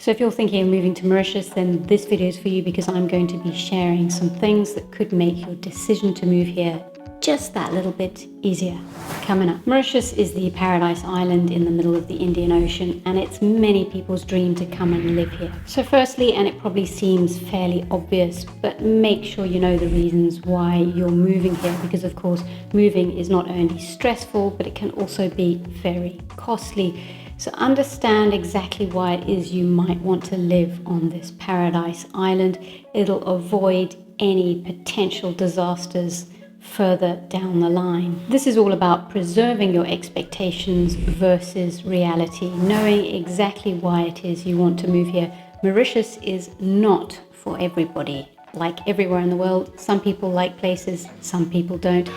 So if you're thinking of moving to Mauritius, then this video is for you, because I'm going to be sharing some things that could make your decision to move here just that little bit easier. Coming up, Mauritius is the paradise island in the middle of the Indian Ocean, and it's many people's dream to come and live here. So firstly, and it probably seems fairly obvious, but make sure you know the reasons why you're moving here, because of course moving is not only stressful, but it can also be very costly. So understand exactly why it is you might want to live on this paradise island. It'll avoid any potential disasters further down the line. This is all about preserving your expectations versus reality, knowing exactly why it is you want to move here. Mauritius is not for everybody. Like everywhere in the world, some people like places, some people don't.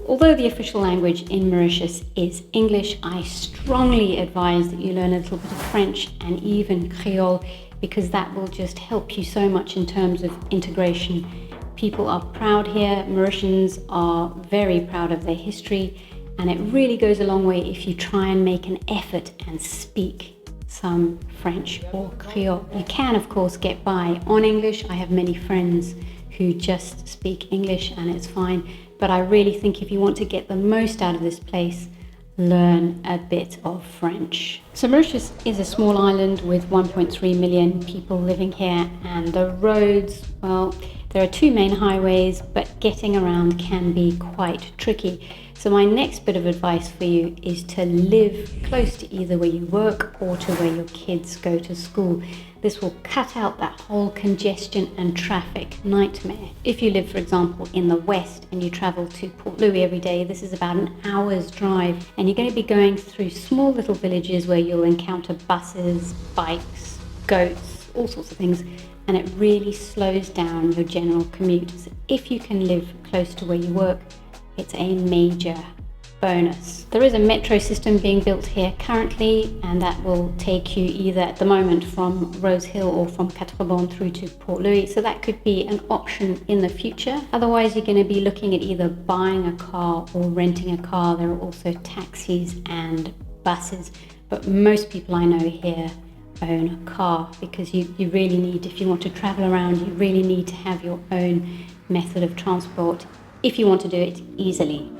Although the official language in Mauritius is English, I strongly advise that you learn a little bit of French and even Creole, because that will just help you so much in terms of integration. People are proud here. Mauritians are very proud of their history, and it really goes a long way if you try and make an effort and speak some French or Creole. You can, of course, get by on English. I have many friends who just speak English and it's fine. But I really think if you want to get the most out of this place, learn a bit of French. So Mauritius is a small island with 1.3 million people living here, and the roads, well, there are two main highways, but getting around can be quite tricky. So my next bit of advice for you is to live close to either where you work or to where your kids go to school. This will cut out that whole congestion and traffic nightmare. If you live, for example, in the west and you travel to Port Louis every day, this is about an hour's drive, and you're going to be going through small little villages where you'll encounter buses, bikes, goats, all sorts of things, and it really slows down your general commute. So if you can live close to where you work, it's a major bonus. There is a metro system being built here currently, and that will take you either at the moment from Rose Hill or from Quatre-Bornes through to Port Louis. So that could be an option in the future. Otherwise, you're going to be looking at either buying a car or renting a car. There are also taxis and buses, but most people I know here own a car, because you really need, if you want to travel around, you really need to have your own method of transport if you want to do it easily.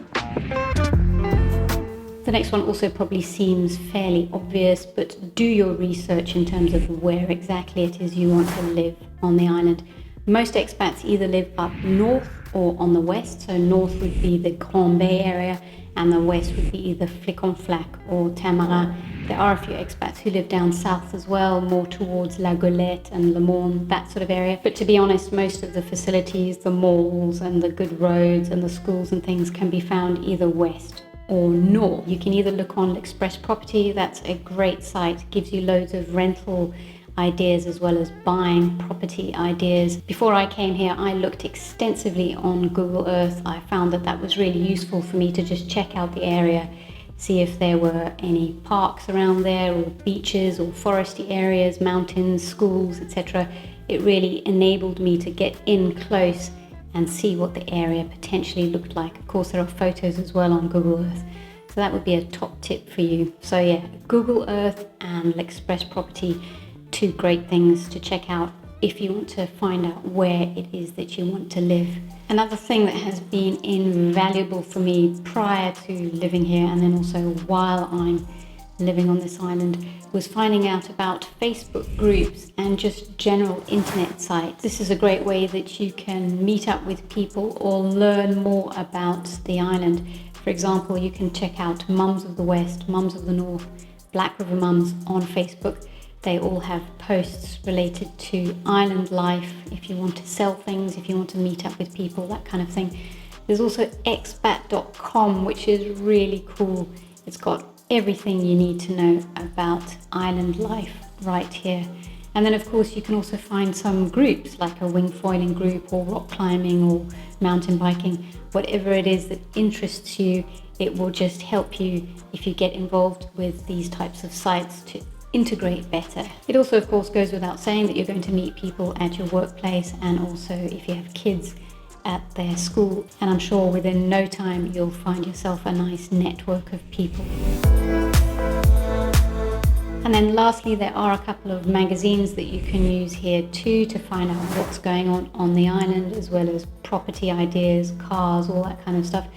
The next one also probably seems fairly obvious, but do your research in terms of where exactly it is you want to live on the island. Most expats either live up north or on the west. So north would be the Grand Bay area, and the west would be either Flic-en-Flac or Tamarin. There are a few expats who live down south as well, more towards La Golette and Le Morne, that sort of area. But to be honest, most of the facilities, the malls and the good roads and the schools and things can be found either west or north. You can either look on Express Property. That's a great site, gives you loads of rental ideas as well as buying property ideas. Before I came here, I looked extensively on Google Earth. I found that was really useful for me to just check out the area, see if there were any parks around there, or beaches or foresty areas, mountains, schools, etc. It really enabled me to get in close and see what the area potentially looked like. Of course, there are photos as well on Google Earth, so that would be a top tip for you. So yeah, Google Earth and Express Property, two great things to check out if you want to find out where it is that you want to live. Another thing that has been invaluable for me prior to living here, and then also while I'm living on this island, was finding out about Facebook groups and just general internet sites. This is a great way that you can meet up with people or learn more about the island. For example, you can check out Mums of the West, Mums of the North, Black River Mums on Facebook. They all have posts related to island life, if you want to sell things, if you want to meet up with people, that kind of thing. There's also expat.com, which is really cool. It's got everything you need to know about island life right here. And then of course you can also find some groups like a wing foiling group or rock climbing or mountain biking. Whatever it is that interests you, it will just help you if you get involved with these types of sites to integrate better. It also of course goes without saying that you're going to meet people at your workplace, and also if you have kids at their school, and I'm sure within no time you'll find yourself a nice network of people. And then lastly, there are a couple of magazines that you can use here too to find out what's going on the island, as well as property ideas, cars, all that kind of stuff.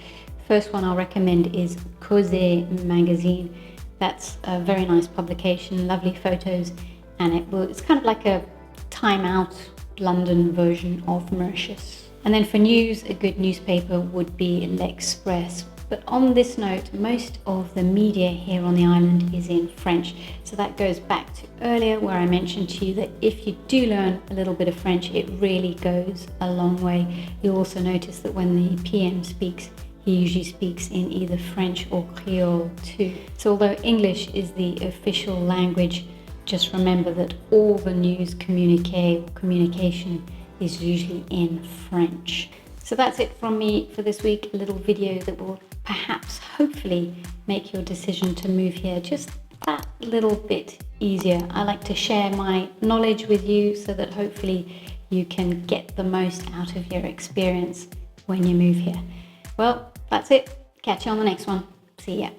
First one I'll recommend is Cause magazine. That's a very nice publication, lovely photos, and it's kind of like a Time Out London version of Mauritius. And then for news, a good newspaper would be L'Express. But on this note, most of the media here on the island is in French. So that goes back to earlier where I mentioned to you that if you do learn a little bit of French, it really goes a long way. You'll also notice that when the PM speaks, he usually speaks in either French or Creole too. So although English is the official language, just remember that all the news communique or communication is usually in French. So that's it from me for this week, a little video that will perhaps, hopefully, make your decision to move here just that little bit easier. I like to share my knowledge with you so that hopefully you can get the most out of your experience when you move here. Well, that's it. Catch you on the next one. See ya.